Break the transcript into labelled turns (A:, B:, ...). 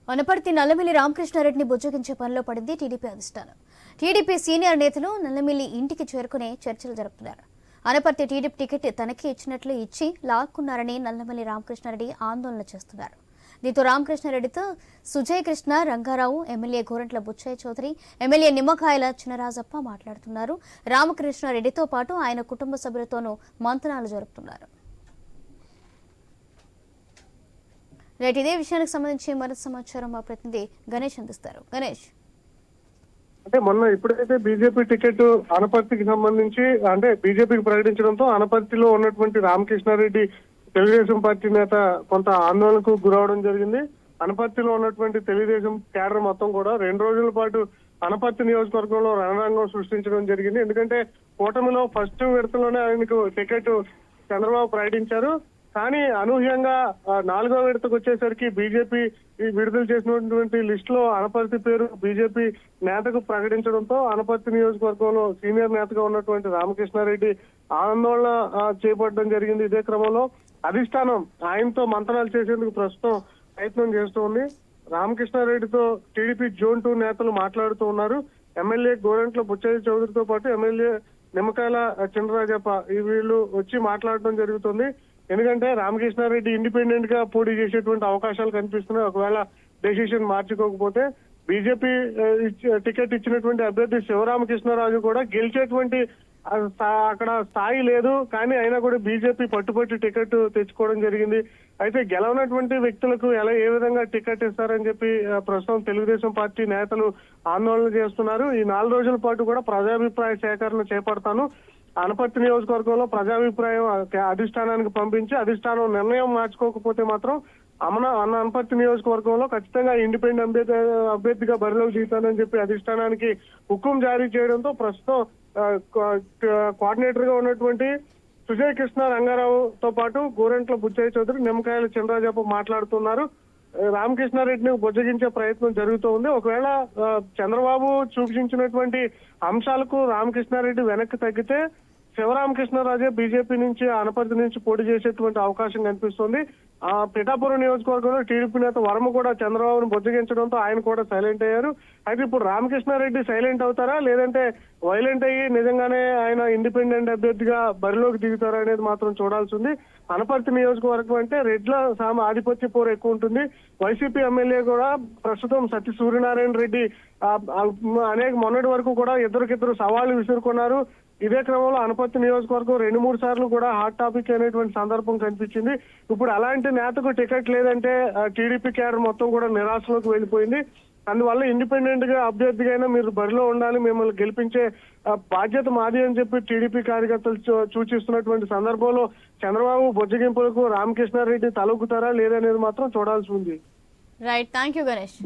A: వనపర్తి నల్లమిల్లి రామకృష్ణారెడ్డిని బుజ్జగించే పనిలో పడింది టీడీపీ అధిష్టానం. టీడీపీ సీనియర్ నేతలు నల్లమిల్లి ఇంటికి చేరుకునే చర్చలు జరుపుతున్నారు. అనపర్తి టీడీపీ టికెట్ తనకి ఇచ్చినట్లు ఇచ్చి లాక్కున్నారని నల్లమిల్లి రామకృష్ణారెడ్డి ఆందోళన చేస్తున్నారు. దీంతో రామకృష్ణారెడ్డితో సుజయ్ కృష్ణ, రంగారావు, ఎమ్మెల్యే గోరంట్ల బుచ్చయ్య చౌదరి, ఎమ్మెల్యే నిమ్మకాయల చినరాజప్ప మాట్లాడుతున్నారు. రామకృష్ణారెడ్డితో పాటు ఆయన కుటుంబ సభ్యులతోనూ మంతనాలు జరుపుతున్నారు. రైట్, ఇదే విషయానికి సంబంధించి మరింత సమాచారం మా ప్రతినిధి గణేష్ అందిస్తారు. గణేష్,
B: అంటే మొన్న ఇప్పుడైతే బీజేపీ టికెట్ అనపర్తికి సంబంధించి అంటే బీజేపీకి ప్రకటించడంతో అనపర్తిలో ఉన్నటువంటి రామకృష్ణారెడ్డి తెలుగుదేశం పార్టీ నేత కొంత ఆందోళనకు గురవడం జరిగింది. అనపర్తిలో ఉన్నటువంటి తెలుగుదేశం క్యాడర్ మొత్తం కూడా 2 రోజుల పాటు అనపర్తి నియోజకవర్గంలో రణరంగం సృష్టించడం జరిగింది. ఎందుకంటే కూటమిలో ఫస్ట్ విడతలోనే ఆయనకు టికెట్ చంద్రబాబు ప్రకటించారు. కానీ అనూహ్యంగా 4వ విడతకు వచ్చేసరికి బీజేపీ విడుదల చేసినటువంటి లిస్ట్ లో అనపర్తి పేరు బీజేపీ నేతకు ప్రకటించడంతో అనపర్తి నియోజకవర్గంలో సీనియర్ నేతగా ఉన్నటువంటి రామకృష్ణారెడ్డి ఆందోళన చేపట్టడం జరిగింది. ఇదే క్రమంలో అధిష్టానం ఆయనతో మంతనాలు చేసేందుకు ప్రస్తుతం ప్రయత్నం చేస్తూ ఉంది. రామకృష్ణారెడ్డితో టీడీపీ జోన్ 2 నేతలు మాట్లాడుతూ ఉన్నారు. ఎమ్మెల్యే గోరంట్ల బుచ్చయ్య చౌదరితో పాటు ఎమ్మెల్యే నిమ్మకాయల చినరాజప్ప వీళ్ళు వచ్చి మాట్లాడడం జరుగుతుంది. ఎందుకంటే రామకృష్ణారెడ్డి ఇండిపెండెంట్ గా పోటీ చేసేటువంటి అవకాశాలు కనిపిస్తున్నాయి. ఒకవేళ డెసిషన్ మార్చుకోకపోతే బీజేపీ టికెట్ ఇచ్చినటువంటి అభ్యర్థి శివరామకృష్ణరాజు కూడా గెలిచేటువంటి అక్కడ స్థాయి లేదు. కానీ అయినా కూడా బీజేపీ పట్టుపట్టి టికెట్ తెచ్చుకోవడం జరిగింది. అయితే గెలవనటువంటి వ్యక్తులకు ఏ విధంగా టికెట్ ఇస్తారని చెప్పి ప్రస్తుతం తెలుగుదేశం పార్టీ నేతలు ఆందోళన చేస్తున్నారు. ఈ 4 రోజుల పాటు కూడా ప్రజాభిప్రాయ సేకరణ చేపడతాను, అనపర్తి నియోజకవర్గంలో ప్రజాభిప్రాయం అధిష్టానానికి పంపించి అధిష్టానం నిర్ణయం మార్చుకోకపోతే మాత్రం అనపర్తి నియోజకవర్గంలో ఖచ్చితంగా ఇండిపెండెంట్ అభ్యర్థిగా బరిలోకి దిగుతానని చెప్పి అధిష్టానానికి హుకుం జారీ చేయడంతో ప్రస్తుతం కోఆర్డినేటర్ గా ఉన్నటువంటి సుజయ్ కృష్ణ, రంగారావుతో పాటు గోరంట్ల బుచ్చయ్య చౌదరి, నిమ్మకాయల చినరాజప్ప మాట్లాడుతున్నారు. రామకృష్ణారెడ్డిని బుజ్జగించే ప్రయత్నం జరుగుతూ ఉంది. ఒకవేళ చంద్రబాబు చూపించినటువంటి అంశాలకు రామకృష్ణారెడ్డి వెనక్కి తగ్గితే శివరామకృష్ణరాజే బీజేపీ నుంచి అనపర్తి నుంచి పోటీ చేసేటువంటి అవకాశం కనిపిస్తుంది. పిఠాపురం నియోజకవర్గంలో టీడీపీ నేత వర్మ కూడా చంద్రబాబును బుజ్జగించడంతో ఆయన కూడా సైలెంట్ అయ్యారు. అయితే ఇప్పుడు రామకృష్ణారెడ్డి సైలెంట్ అవుతారా, లేదంటే వైలెంట్ అయ్యి నిజంగానే ఆయన ఇండిపెండెంట్ అభ్యర్థిగా బరిలోకి దిగుతారా అనేది మాత్రం చూడాల్సి ఉంది. అనపర్తి నియోజకవర్గం అంటే రెడ్ల ఆధిపత్య పోరు ఎక్కువ ఉంటుంది. వైసీపీ ఎమ్మెల్యే కూడా ప్రస్తుతం సత్య సూర్యనారాయణ రెడ్డి మొన్నటి వరకు కూడా ఇద్దరికిద్దరు సవాళ్లు విసురుకున్నారు. ఇదే క్రమంలో అనపర్తి నియోజకవర్గం 2-3 సార్లు కూడా హాట్ టాపిక్ అనేటువంటి సందర్భం కనిపించింది. ఇప్పుడు అలాంటి నేతకు టికెట్ లేదంటే టీడీపీ క్యాడర్ మొత్తం కూడా నిరాశలోకి వెళ్ళిపోయింది. అందువల్ల ఇండిపెండెంట్ గా అభ్యర్థిగా అయినా మీరు బరిలో ఉండాలి, మిమ్మల్ని గెలిపించే బాధ్యత మాది అని చెప్పి టీడీపీ కార్యకర్తలు సూచిస్తున్నటువంటి సందర్భంలో చంద్రబాబు బొజ్జగింపులకు రామకృష్ణారెడ్డి తలొగ్గుతారా లేదనేది మాత్రం చూడాల్సి ఉంది.
A: Right, thank you Ganesh.